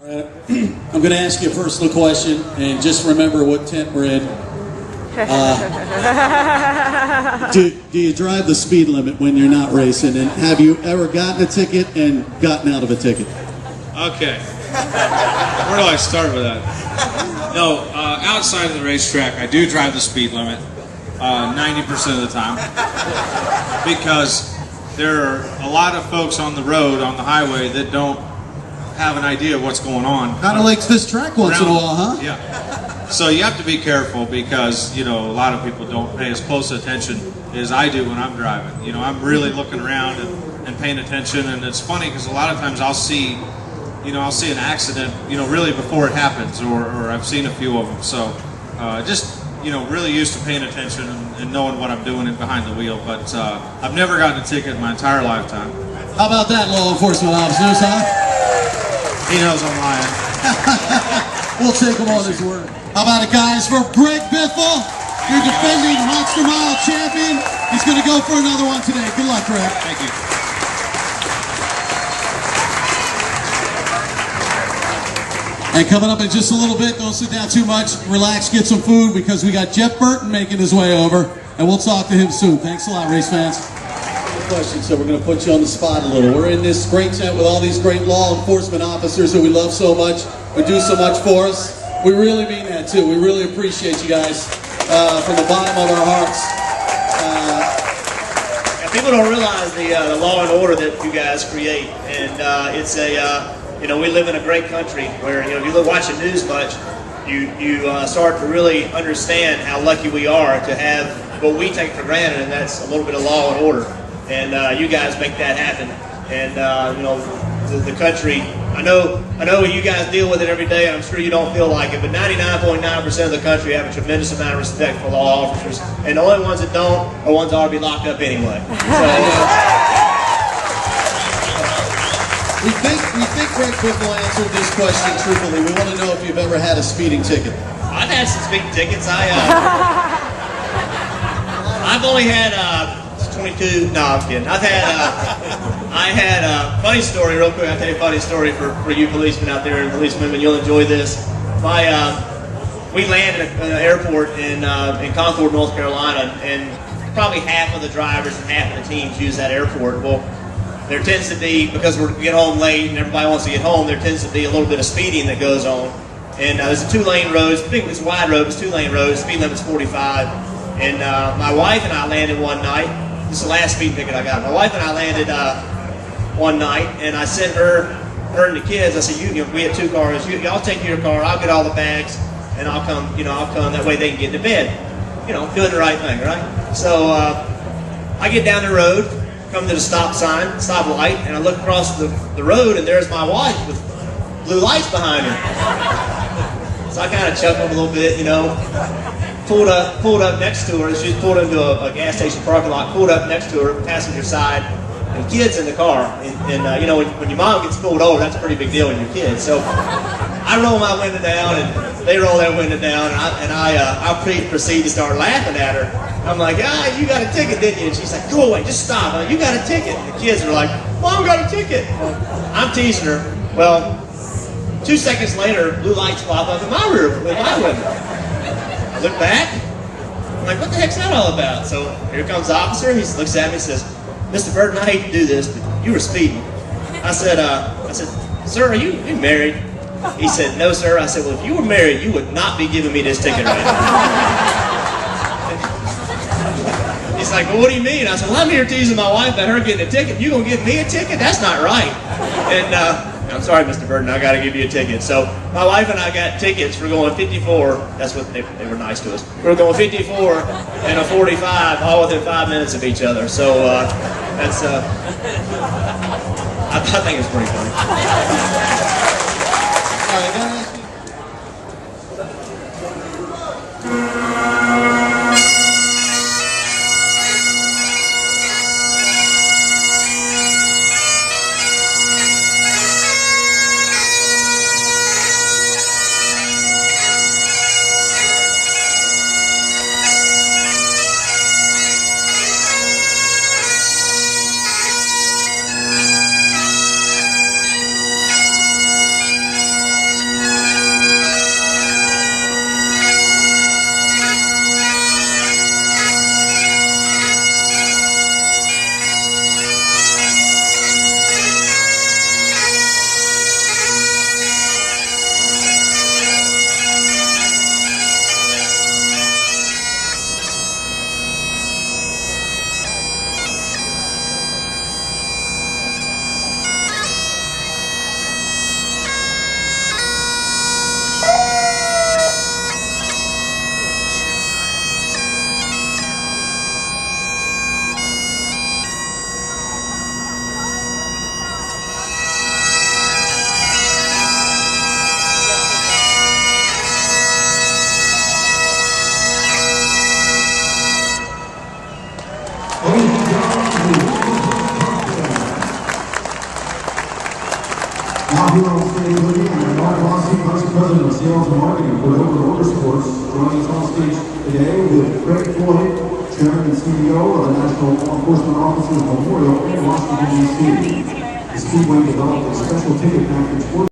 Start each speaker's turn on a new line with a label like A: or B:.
A: I'm going to ask you a personal question, and just remember what tent we're in. Do you drive the speed limit when you're not racing, and have you ever gotten a ticket and gotten out of a ticket?
B: Okay. Where do I start with that? No, outside of the racetrack, I do drive the speed limit 90% of the time, because there are a lot of folks on the road, on the highway, that don't have an idea of what's going on.
A: Kind of likes this track once in a while, huh?
B: Yeah. So you have to be careful, because, you know, a lot of people don't pay as close attention as I do when I'm driving. You know, I'm really looking around and paying attention, and it's funny because a lot of times I'll see an accident, you know, really before it happens, or I've seen a few of them. So just, you know, really used to paying attention and knowing what I'm doing behind the wheel. But I've never gotten a ticket in my entire lifetime.
A: How about that, law enforcement officers, huh?
B: He knows I'm lying.
A: We'll take him on his word. How about it, guys, for Greg Biffle, your defending Monster Mile champion. He's going to go for another one today. Good luck, Greg.
B: Thank you.
A: And coming up in just a little bit, don't sit down too much, relax, get some food, because we got Jeff Burton making his way over, and we'll talk to him soon. Thanks a lot, race fans. Question, so we're going to put you on the spot a little. We're in this great tent with all these great law enforcement officers who we love so much, who do so much for us. We really mean that too. We really appreciate you guys from the bottom of our hearts.
C: People don't realize the law and order that you guys create, and it's a you know, we live in a great country where, you know, if you watch the news much, you start to really understand how lucky we are to have what we take for granted, and that's a little bit of law and order. And you guys make that happen. And you know, the country, I know you guys deal with it every day, and I'm sure you don't feel like it, but 99.9% of the country have a tremendous amount of respect for law officers, and the only ones that don't are ones that ought to be locked up anyway.
A: We think Greg Biffle answered this question truthfully. We want to know if you've ever had a speeding ticket.
C: I've had some speeding tickets. I've only had 22. No, I'm kidding. I had a funny story real quick. I'll tell you a funny story for you policemen out there and policewomen. You'll enjoy this. We landed at an airport in Concord, North Carolina, and probably half of the drivers and half of the teams use that airport. Well, there tends to be, because we get home late and everybody wants to get home, there tends to be a little bit of speeding that goes on. And there's a 2-lane road. It's a wide road. It's 2-lane road. Speed limit's 45. And my wife and I landed one night. This is the last speeding ticket I got. My wife and I landed one night, and I sent her and the kids. I said, you know, we had 2 cars. Y'all take your car. I'll get all the bags, and I'll come. You know, I'll come. That way they can get to bed. You know, doing the right thing, right? So I get down the road, come to the stop light, and I look across the road, and there's my wife with blue lights behind her. So I kind of chuckled a little bit, you know. Pulled up next to her. She pulled into a gas station parking lot. Pulled up next to her, passenger side, and kids in the car. And you know, when your mom gets pulled over, that's a pretty big deal with your kids. So I roll my window down, and they roll their window down, and I proceed to start laughing at her. I'm like, you got a ticket, didn't you? And she's like, go away, just stop. You got a ticket. And the kids are like, Mom got a ticket. I'm teasing her. Well, 2 seconds later, blue lights pop up in my window. I look back, I'm like, what the heck's that all about? So here comes the officer, he looks at me and says, Mr. Burton, I hate to do this, but you were speeding. I said, sir, are you married? He said, no, sir. I said, well, if you were married, you would not be giving me this ticket right now. He's like, well, what do you mean? I said, well, I'm here teasing my wife about her getting a ticket. You gonna give me a ticket? That's not right. And I'm sorry, Mr. Burton, I got to give you a ticket. So my wife and I got tickets. We're going 54. That's what they were nice to us. We're going 54 and a 45, all within 5 minutes of each other. So that's I think it's pretty funny.
A: All right, guys.
D: Now here on stage with me, I'm Mark Rossi, Vice President of Sales and Marketing for Biffle Motorsports, joining us on stage today with Greg Biffle, Chairman and CEO of the National Law Enforcement Officers Memorial in Washington, D.C. The Speedway developed a special ticket package for